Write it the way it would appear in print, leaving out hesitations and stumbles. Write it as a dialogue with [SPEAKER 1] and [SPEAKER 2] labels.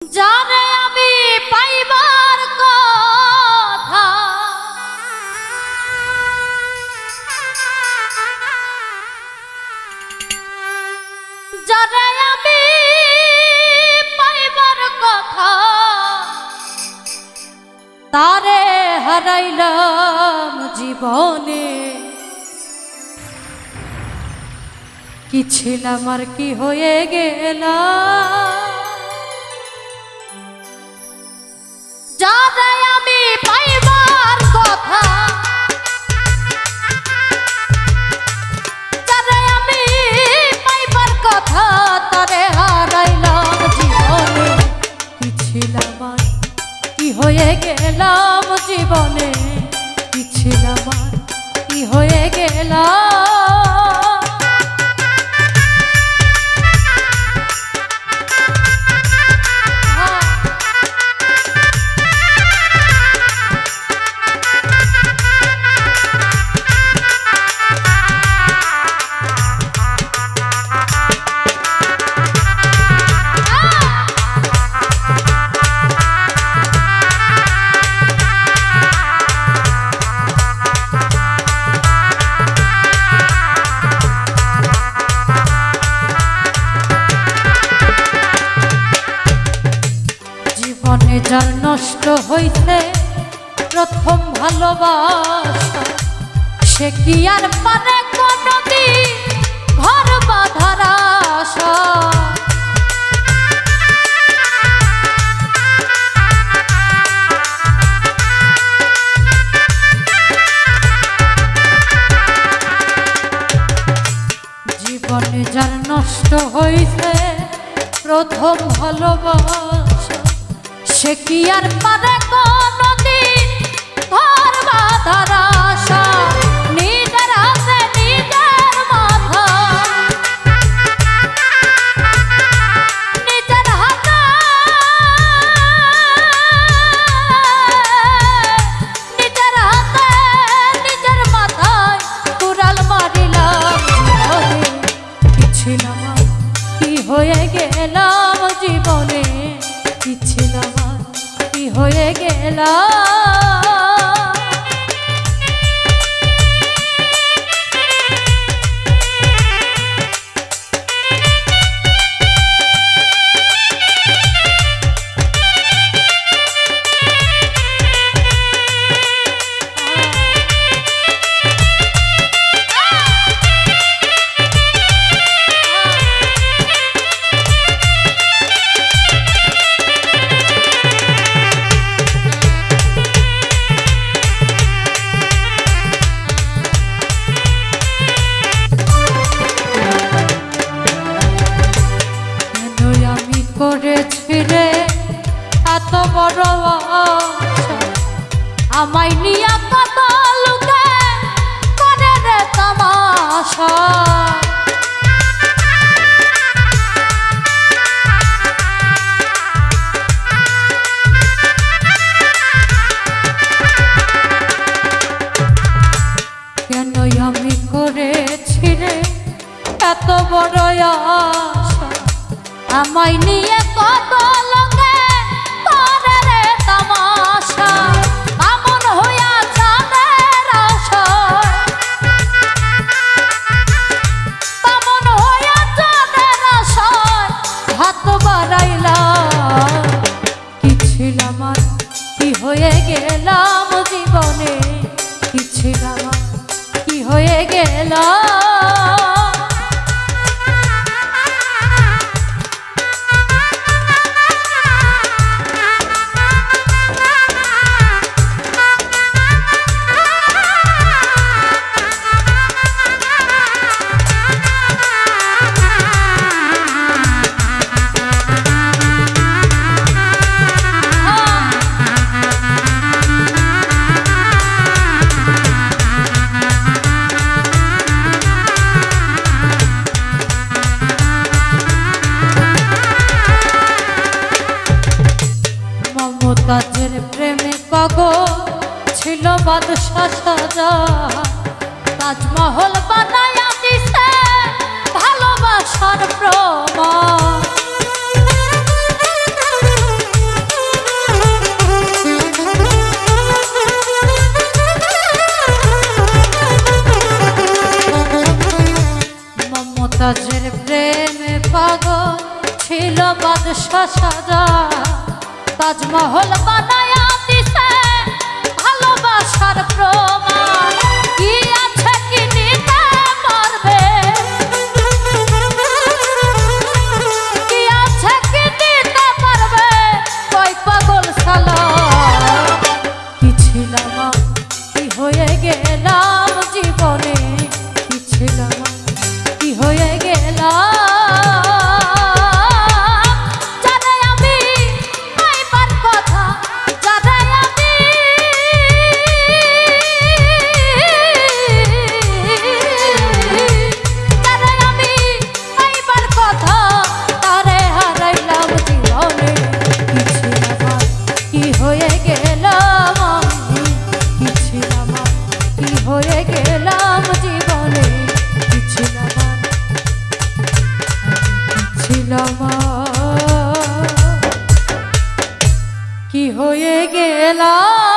[SPEAKER 1] যারে আমি পাইবার কথা যারে আমি পাইবার কথা তারে হারাইলাম জীবনে। কি ছিলাম আর কি হয়ে গেলাম, যারে আমি পাইবার কথা যারে আমি পাইবার কথা তারে হারাইলাম জীবনে। কি ছিলাম আর কি হয়ে গেলাম জীবনে, কি ছিলাম আর কি হয়ে গেলাম। যার নষ্ট হইছে প্রথম ভালোবাসা, সে কি আর পারে কোনদিন ঘর বাঁধার আশা। জীবনে যার নষ্ট হইছে প্রথম ভালোবাসা, সে কি আর পারে কোনদিন ঘর বাঁধার আশা। নিজের হাতে নিজের মাথা, নিজের হাতে নিজের হাতে নিজের মাথায় কুড়াল মারিলাম জীবনে। কি ছিলাম আর কি হয়ে গেলাম জীবনে, কি ছিলাম আর কি হয়ে গেলাম। করেছি রে এত বড় আশা, আমায় নিয়া কত লোকে করে রে তামাশা। কেন আমি করেছি রে এত বড় আশা, আমায় নিয়ে কত লোকে করে রে তামাশা। এমন হইয়া চাঁদের আশায়, তেমন হইয়া চাঁদের আশায় হাত বাড়াইলাম। কি ছিলাম আর কি হয়ে গেলাম জীবনে, কি ছিলাম আর কি হয়ে গেলাম। মমতাজের প্রেমে পাগল ছিল বাদশা শাহজাহান, তাজমহল বানায়া দিছে ভালোবাসার প্রমাণ। বাদশা সাজা তাজমহল বানায়া দিছে ভালোবাসার প্রমাণ কি আছে কি নিতে পারবে কি আছে কি নিতে পারবে কই পাগল সালা কি ছিলাম কি হয়ে গেলাম জীবনে কি ছিলাম কি হয়ে গেলাম কি হয়ে গেলাম